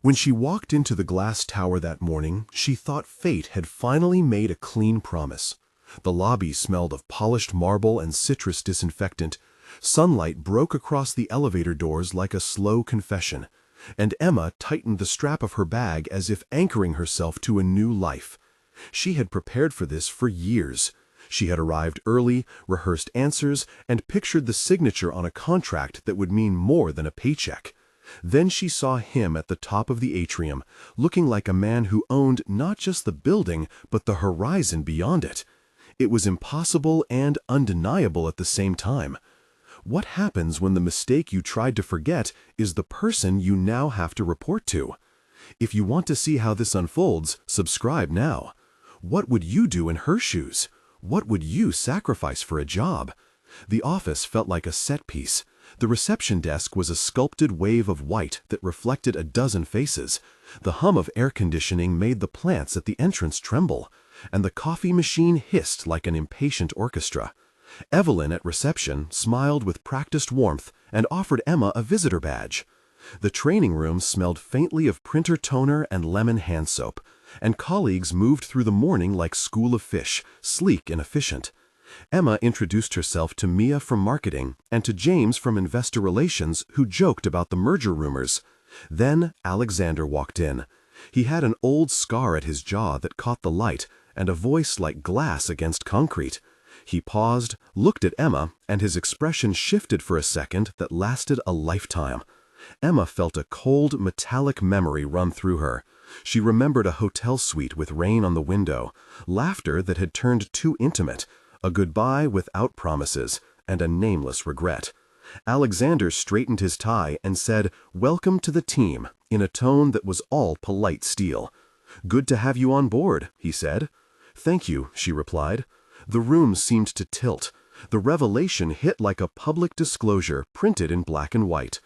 When she walked into the glass tower that morning, she thought fate had finally made a clean promise. The lobby smelled of polished marble and citrus disinfectant. Sunlight broke across the elevator doors like a slow confession, and Emma tightened the strap of her bag as if anchoring herself to a new life. She had prepared for this for years. She had arrived early, rehearsed answers, and pictured the signature on a contract that would mean more than a paycheck. Then she saw him at the top of the atrium, looking like a man who owned not just the building, but the horizon beyond it. It was impossible and undeniable at the same time. What happens when the mistake you tried to forget is the person you now have to report to? If you want to see how this unfolds, subscribe now. What would you do in her shoes? What would you sacrifice for a job? The office felt like a set piece. The reception desk was a sculpted wave of white that reflected a dozen faces. The hum of air conditioning made the plants at the entrance tremble, and the coffee machine hissed like an impatient orchestra. Evelyn at reception smiled with practiced warmth and offered Emma a visitor badge. The training room smelled faintly of printer toner and lemon hand soap, and colleagues moved through the morning like school of fish, sleek and efficient. Emma introduced herself to Mia from marketing and to James from investor relations, who joked about the merger rumors. Then Alexander walked in. He had an old scar at his jaw that caught the light and a voice like glass against concrete. He paused, looked at Emma, and his expression shifted for a second that lasted a lifetime. Emma felt a cold, metallic memory run through her. She remembered a hotel suite with rain on the window, laughter that had turned too intimate, a goodbye without promises, and a nameless regret. Alexander straightened his tie and said, "Welcome to the team," in a tone that was all polite steel. "Good to have you on board," he said. "Thank you," she replied. The room seemed to tilt. The revelation hit like a public disclosure printed in black and white.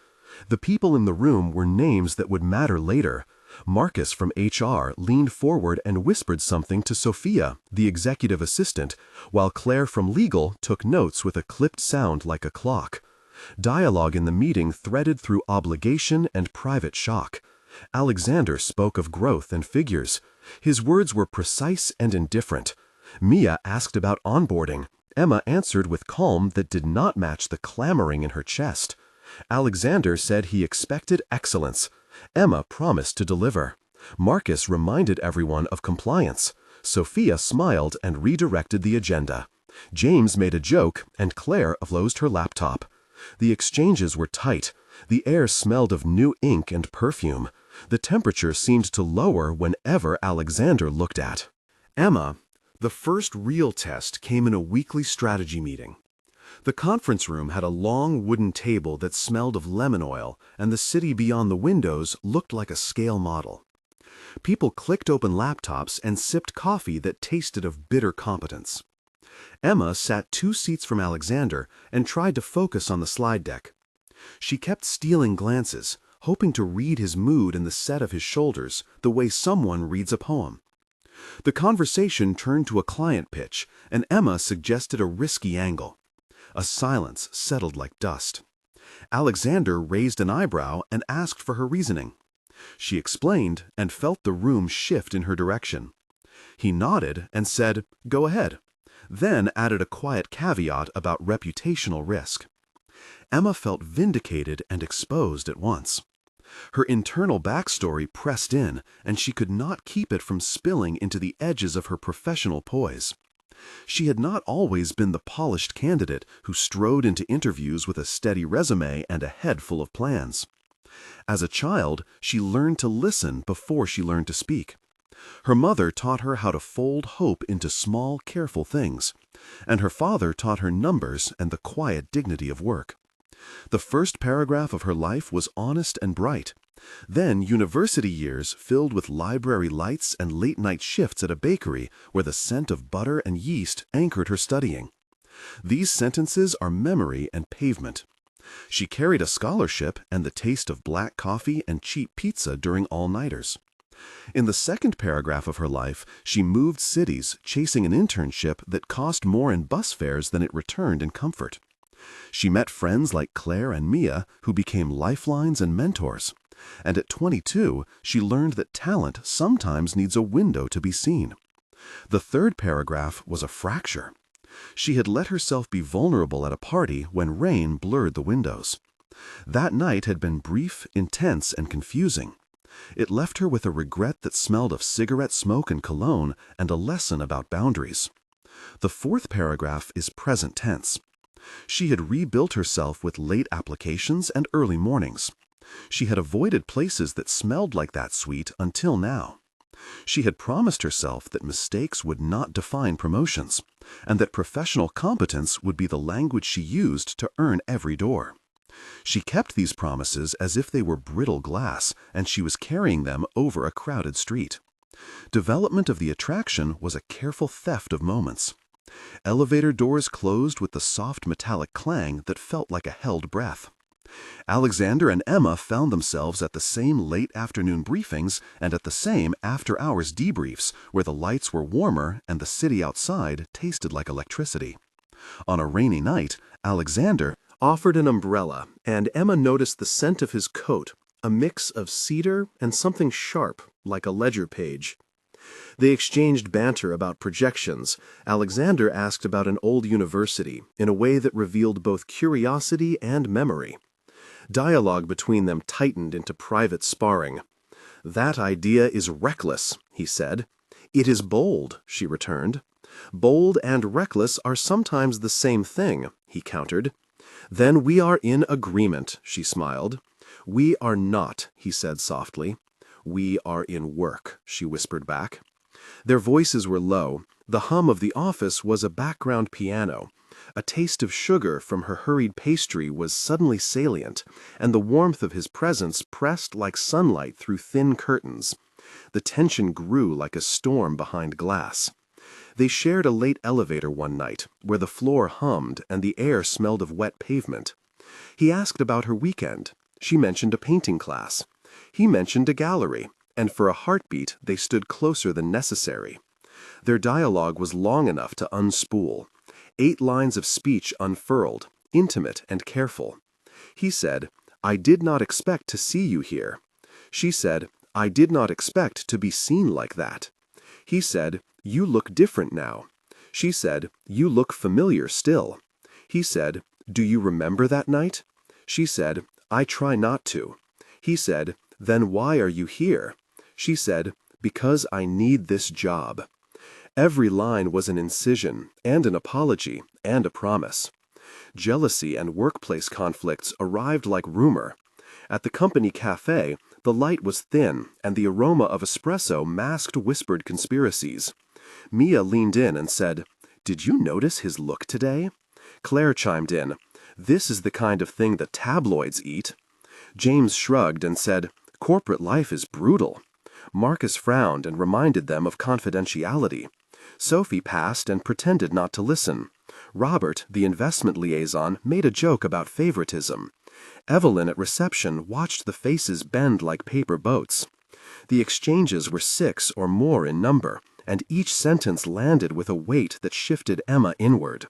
The people in the room were names that would matter later. Marcus from HR leaned forward and whispered something to Sophia, the executive assistant, while Claire from legal took notes with a clipped sound like a clock. Dialogue in the meeting threaded through obligation and private shock. Alexander spoke of growth and figures. His words were precise and indifferent. Mia asked about onboarding. Emma answered with calm that did not match the clamoring in her chest. Alexander said he expected excellence. Emma promised to deliver. Marcus reminded everyone of compliance. Sophia smiled and redirected the agenda. James made a joke, and Claire closed her laptop. The exchanges were tight. The air smelled of new ink and perfume. The temperature seemed to lower whenever Alexander looked at Emma. The first real test came in a weekly strategy meeting. The conference room had a long wooden table that smelled of lemon oil, and the city beyond the windows looked like a scale model. People clicked open laptops and sipped coffee that tasted of bitter competence. Emma sat 2 seats from Alexander and tried to focus on the slide deck. She kept stealing glances, hoping to read his mood in the set of his shoulders, the way someone reads a poem. The conversation turned to a client pitch, and Emma suggested a risky angle. A silence settled like dust. Alexander raised an eyebrow and asked for her reasoning. She explained and felt the room shift in her direction. He nodded and said, "Go ahead," then added a quiet caveat about reputational risk. Emma felt vindicated and exposed at once. Her internal backstory pressed in, and she could not keep it from spilling into the edges of her professional poise. She had not always been the polished candidate who strode into interviews with a steady resume and a head full of plans. As a child, she learned to listen before she learned to speak. Her mother taught her how to fold hope into small, careful things, and her father taught her numbers and the quiet dignity of work. The first paragraph of her life was honest and bright. Then university years filled with library lights and late-night shifts at a bakery where the scent of butter and yeast anchored her studying. These sentences are memory and pavement. She carried a scholarship and the taste of black coffee and cheap pizza during all-nighters. In the second paragraph of her life, she moved cities, chasing an internship that cost more in bus fares than it returned in comfort. She met friends like Claire and Mia, who became lifelines and mentors. And at 22, she learned that talent sometimes needs a window to be seen. The third paragraph was a fracture. She had let herself be vulnerable at a party when rain blurred the windows. That night had been brief, intense, and confusing. It left her with a regret that smelled of cigarette smoke and cologne and a lesson about boundaries. The fourth paragraph is present tense. She had rebuilt herself with late applications and early mornings. She had avoided places that smelled like that suite until now. She had promised herself that mistakes would not define promotions, and that professional competence would be the language she used to earn every door. She kept these promises as if they were brittle glass, and she was carrying them over a crowded street. Development of the attraction was a careful theft of moments. Elevator doors closed with the soft metallic clang that felt like a held breath. Alexander and Emma found themselves at the same late afternoon briefings and at the same after-hours debriefs where the lights were warmer and the city outside tasted like electricity. On a rainy night, Alexander offered an umbrella, and Emma noticed the scent of his coat, a mix of cedar and something sharp, like a ledger page. They exchanged banter about projections. Alexander asked about an old university in a way that revealed both curiosity and memory. Dialogue between them tightened into private sparring. "That idea is reckless," he said. "It is bold," she returned. "Bold and reckless are sometimes the same thing," he countered. "Then we are in agreement," she smiled. "We are not," he said softly. "We are in work," she whispered back. Their voices were low. The hum of the office was a background piano. A taste of sugar from her hurried pastry was suddenly salient, and the warmth of his presence pressed like sunlight through thin curtains. The tension grew like a storm behind glass. They shared a late elevator one night, where the floor hummed and the air smelled of wet pavement. He asked about her weekend. She mentioned a painting class. He mentioned a gallery, and for a heartbeat they stood closer than necessary. Their dialogue was long enough to unspool. 8 lines of speech unfurled, intimate and careful. He said, "I did not expect to see you here." She said, "I did not expect to be seen like that." He said, "You look different now." She said, "You look familiar still." He said, "Do you remember that night?" She said, "I try not to." He said, "Then why are you here?" She said, "Because I need this job." Every line was an incision, and an apology, and a promise. Jealousy and workplace conflicts arrived like rumor. At the company cafe, the light was thin, and the aroma of espresso masked whispered conspiracies. Mia leaned in and said, "Did you notice his look today?" Claire chimed in, "This is the kind of thing the tabloids eat." James shrugged and said, "Corporate life is brutal." Marcus frowned and reminded them of confidentiality. Sophie passed and pretended not to listen. Robert, the investment liaison, made a joke about favoritism. Evelyn at reception watched the faces bend like paper boats. The exchanges were 6 or more in number, and each sentence landed with a weight that shifted Emma inward.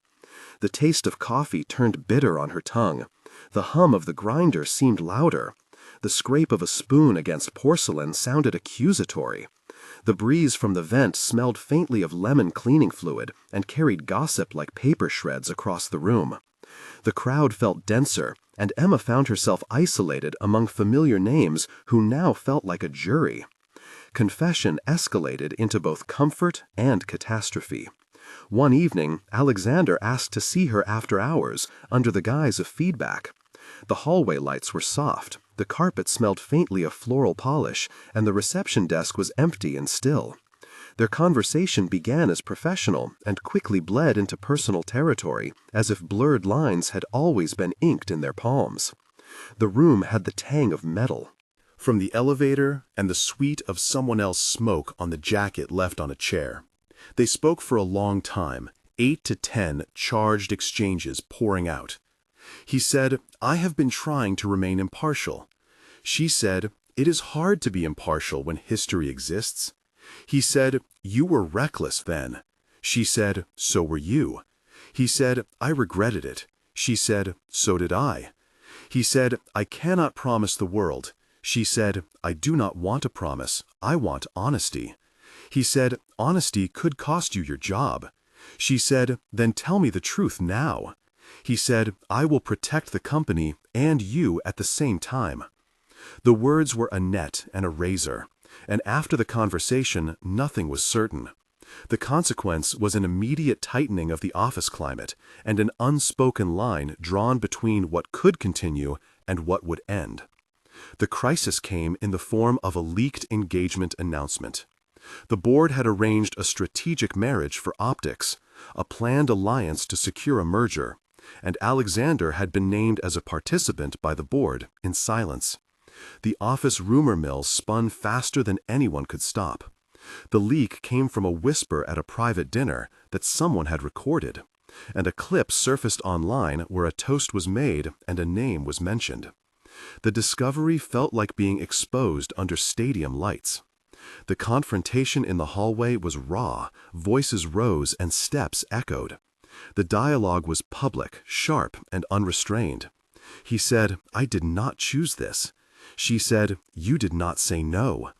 The taste of coffee turned bitter on her tongue. The hum of the grinder seemed louder. The scrape of a spoon against porcelain sounded accusatory. The breeze from the vent smelled faintly of lemon cleaning fluid and carried gossip like paper shreds across the room. The crowd felt denser, and Emma found herself isolated among familiar names who now felt like a jury. Confession escalated into both comfort and catastrophe. One evening, Alexander asked to see her after hours, under the guise of feedback. The hallway lights were soft, the carpet smelled faintly of floral polish, and the reception desk was empty and still. Their conversation began as professional and quickly bled into personal territory, as if blurred lines had always been inked in their palms. The room had the tang of metal. From the elevator and the sweet of someone else's smoke on the jacket left on a chair. They spoke for a long time, 8 to 10 charged exchanges pouring out. He said, "I have been trying to remain impartial." She said, "It is hard to be impartial when history exists." He said, "You were reckless then." She said, "So were you." He said, "I regretted it." She said, "So did I." He said, "I cannot promise the world." She said, "I do not want a promise. I want honesty." He said, "Honesty could cost you your job." She said, "Then tell me the truth now." He said, "I will protect the company and you at the same time." The words were a net and a razor, and after the conversation, nothing was certain. The consequence was an immediate tightening of the office climate and an unspoken line drawn between what could continue and what would end. The crisis came in the form of a leaked engagement announcement. The board had arranged a strategic marriage for optics, a planned alliance to secure a merger, and Alexander had been named as a participant by the board in silence. The office rumor mill spun faster than anyone could stop. The leak came from a whisper at a private dinner that someone had recorded, and a clip surfaced online where a toast was made and a name was mentioned. The discovery felt like being exposed under stadium lights. The confrontation in the hallway was raw, voices rose and steps echoed. The dialogue was public, sharp, and unrestrained. He said, "I did not choose this." She said, "You did not say no."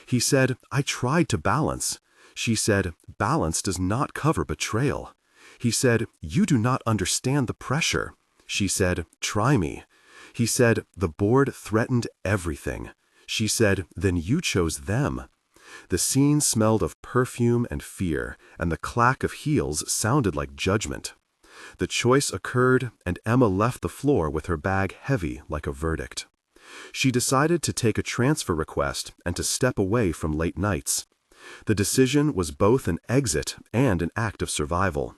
He said, "I tried to balance." She said, "Balance does not cover betrayal." He said, "You do not understand the pressure." She said, "Try me." He said, "The board threatened everything." She said, "Then you chose them." The scene smelled of perfume and fear, and the clack of heels sounded like judgment. The choice occurred, and Emma left the floor with her bag heavy like a verdict. She decided to take a transfer request and to step away from late nights. The decision was both an exit and an act of survival.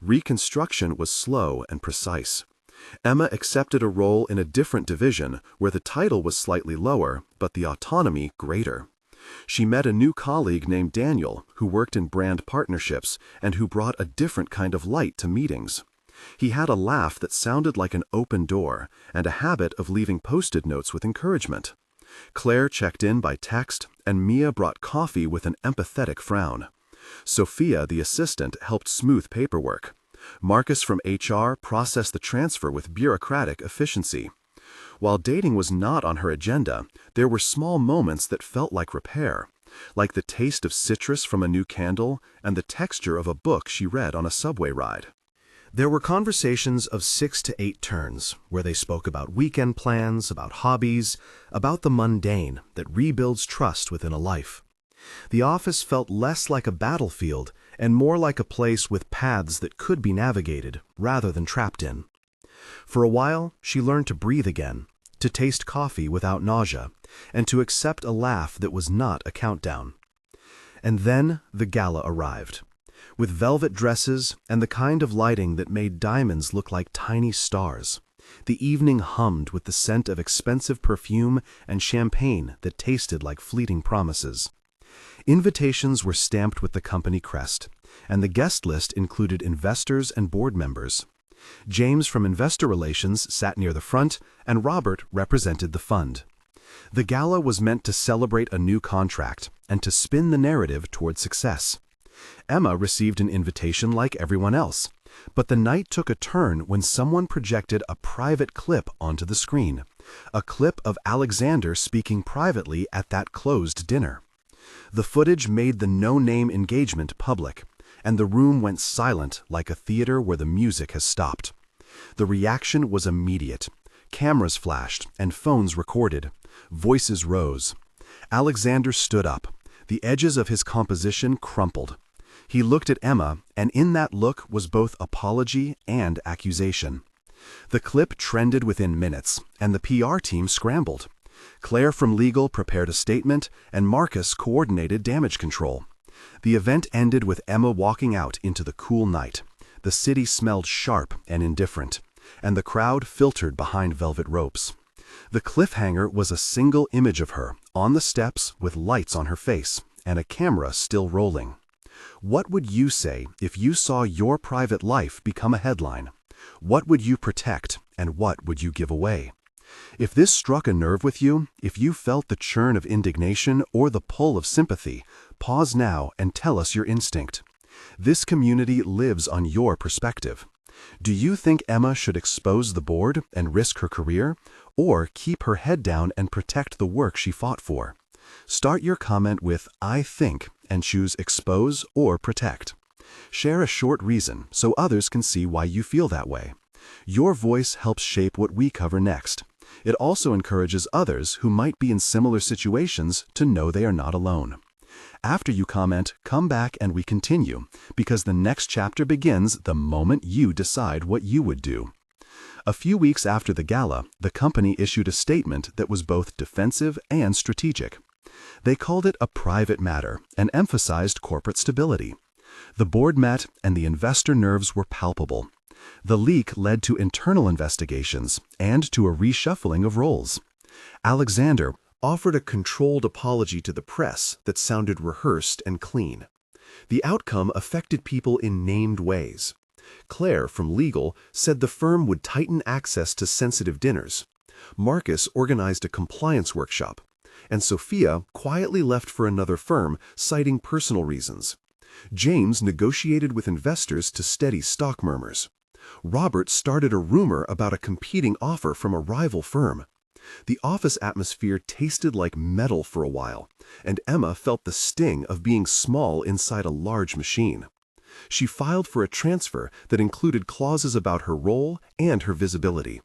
Reconstruction was slow and precise. Emma accepted a role in a different division where the title was slightly lower, but the autonomy greater. She met a new colleague named Daniel, who worked in brand partnerships and who brought a different kind of light to meetings. He had a laugh that sounded like an open door and a habit of leaving post-it notes with encouragement. Claire checked in by text, and Mia brought coffee with an empathetic frown. Sophia, the assistant, helped smooth paperwork. Marcus from HR processed the transfer with bureaucratic efficiency. While dating was not on her agenda, there were small moments that felt like repair, like the taste of citrus from a new candle and the texture of a book she read on a subway ride. There were conversations of 6 to 8 turns, where they spoke about weekend plans, about hobbies, about the mundane that rebuilds trust within a life. The office felt less like a battlefield and more like a place with paths that could be navigated rather than trapped in. For a while, she learned to breathe again, to taste coffee without nausea, and to accept a laugh that was not a countdown. And then the gala arrived, with velvet dresses and the kind of lighting that made diamonds look like tiny stars. The evening hummed with the scent of expensive perfume and champagne that tasted like fleeting promises. Invitations were stamped with the company crest, and the guest list included investors and board members. James from Investor Relations sat near the front, and Robert represented the fund. The gala was meant to celebrate a new contract and to spin the narrative toward success. Emma received an invitation like everyone else, but the night took a turn when someone projected a private clip onto the screen, a clip of Alexander speaking privately at that closed dinner. The footage made the no-name engagement public, and the room went silent like a theater where the music has stopped. The reaction was immediate. Cameras flashed and phones recorded. Voices rose. Alexander stood up. The edges of his composition crumpled. He looked at Emma, and in that look was both apology and accusation. The clip trended within minutes, and the PR team scrambled. Claire from legal prepared a statement, and Marcus coordinated damage control. The event ended with Emma walking out into the cool night. The city smelled sharp and indifferent, and the crowd filtered behind velvet ropes. The cliffhanger was a single image of her, on the steps with lights on her face, and a camera still rolling. What would you say if you saw your private life become a headline? What would you protect, and what would you give away? If this struck a nerve with you, if you felt the churn of indignation or the pull of sympathy, pause now and tell us your instinct. This community lives on your perspective. Do you think Emma should expose the board and risk her career, or keep her head down and protect the work she fought for? Start your comment with "I think" and choose expose or protect. Share a short reason so others can see why you feel that way. Your voice helps shape what we cover next. It also encourages others who might be in similar situations to know they are not alone. After you comment, come back and we continue, because the next chapter begins the moment you decide what you would do. A few weeks after the gala, the company issued a statement that was both defensive and strategic. They called it a private matter and emphasized corporate stability. The board met and the investor nerves were palpable. The leak led to internal investigations and to a reshuffling of roles. Alexander offered a controlled apology to the press that sounded rehearsed and clean. The outcome affected people in named ways. Claire from legal said the firm would tighten access to sensitive dinners. Marcus organized a compliance workshop. And Sophia quietly left for another firm, citing personal reasons. James negotiated with investors to steady stock murmurs. Robert started a rumor about a competing offer from a rival firm. The office atmosphere tasted like metal for a while, and Emma felt the sting of being small inside a large machine. She filed for a transfer that included clauses about her role and her visibility.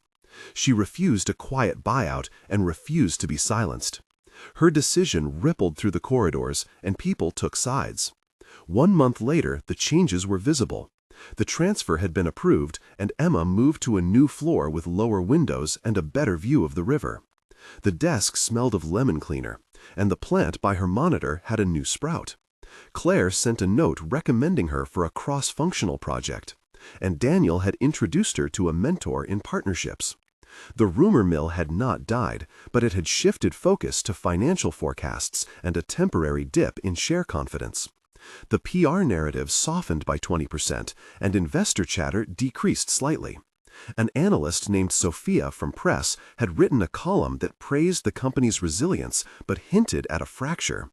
She refused a quiet buyout and refused to be silenced. Her decision rippled through the corridors, and people took sides. 1 month later, the changes were visible. The transfer had been approved, and Emma moved to a new floor with lower windows and a better view of the river. The desk smelled of lemon cleaner, and the plant by her monitor had a new sprout. Claire sent a note recommending her for a cross-functional project, and Daniel had introduced her to a mentor in partnerships. The rumor mill had not died, but it had shifted focus to financial forecasts and a temporary dip in share confidence. The PR narrative softened by 20%, and investor chatter decreased slightly. An analyst named Sophia from Press had written a column that praised the company's resilience but hinted at a fracture.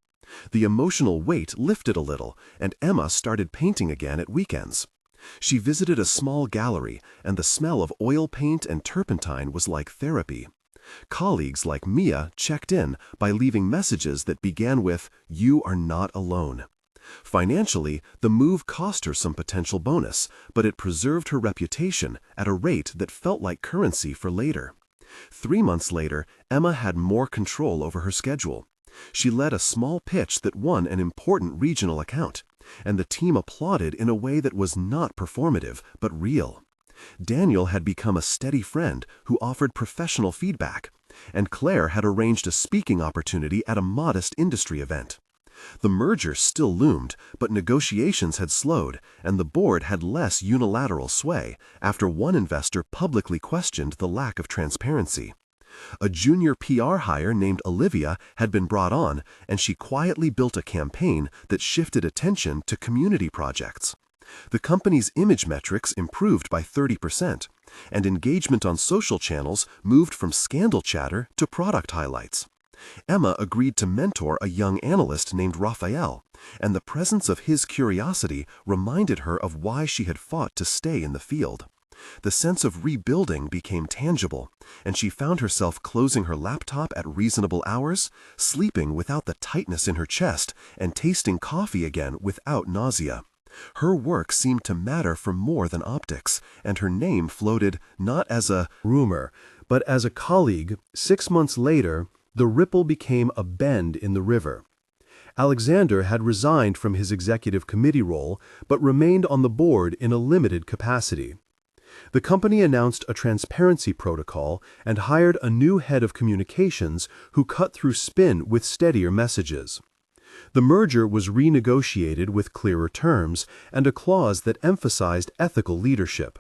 The emotional weight lifted a little, and Emma started painting again at weekends. She visited a small gallery, and the smell of oil paint and turpentine was like therapy. Colleagues like Mia checked in by leaving messages that began with, "You are not alone." Financially, the move cost her some potential bonus, but it preserved her reputation at a rate that felt like currency for later. 3 months later, Emma had more control over her schedule. She led a small pitch that won an important regional account, and the team applauded in a way that was not performative, but real. Daniel had become a steady friend who offered professional feedback, and Claire had arranged a speaking opportunity at a modest industry event. The merger still loomed, but negotiations had slowed, and the board had less unilateral sway after one investor publicly questioned the lack of transparency. A junior PR hire named Olivia had been brought on, and she quietly built a campaign that shifted attention to community projects. The company's image metrics improved by 30%, and engagement on social channels moved from scandal chatter to product highlights. Emma agreed to mentor a young analyst named Raphael, and the presence of his curiosity reminded her of why she had fought to stay in the field. The sense of rebuilding became tangible, and she found herself closing her laptop at reasonable hours, sleeping without the tightness in her chest, and tasting coffee again without nausea. Her work seemed to matter for more than optics, and her name floated not as a rumor, but as a colleague. 6 months later, the ripple became a bend in the river. Alexander had resigned from his executive committee role, but remained on the board in a limited capacity. The company announced a transparency protocol and hired a new head of communications who cut through spin with steadier messages. The merger was renegotiated with clearer terms and a clause that emphasized ethical leadership.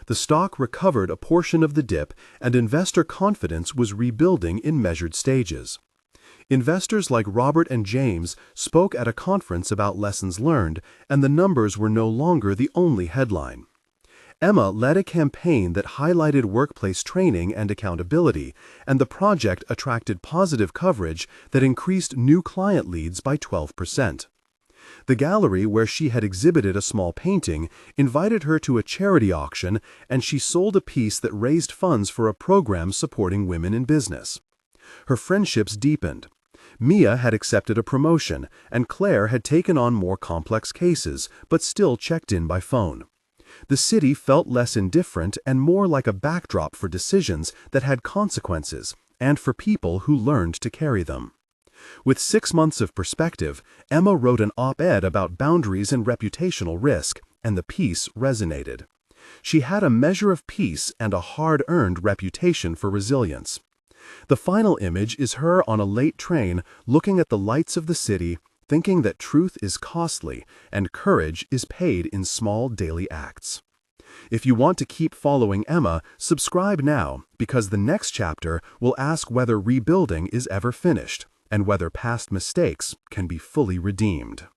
The stock recovered a portion of the dip, and investor confidence was rebuilding in measured stages. Investors like Robert and James spoke at a conference about lessons learned, and the numbers were no longer the only headline. Emma led a campaign that highlighted workplace training and accountability, and the project attracted positive coverage that increased new client leads by 12%. The gallery where she had exhibited a small painting invited her to a charity auction, and she sold a piece that raised funds for a program supporting women in business. Her friendships deepened. Mia had accepted a promotion, and Claire had taken on more complex cases, but still checked in by phone. The city felt less indifferent and more like a backdrop for decisions that had consequences, and for people who learned to carry them. With 6 months of perspective, Emma wrote an op-ed about boundaries and reputational risk, and the piece resonated. She had a measure of peace and a hard-earned reputation for resilience. The final image is her on a late train looking at the lights of the city, thinking that truth is costly and courage is paid in small daily acts. If you want to keep following Emma, subscribe now, because the next chapter will ask whether rebuilding is ever finished and whether past mistakes can be fully redeemed.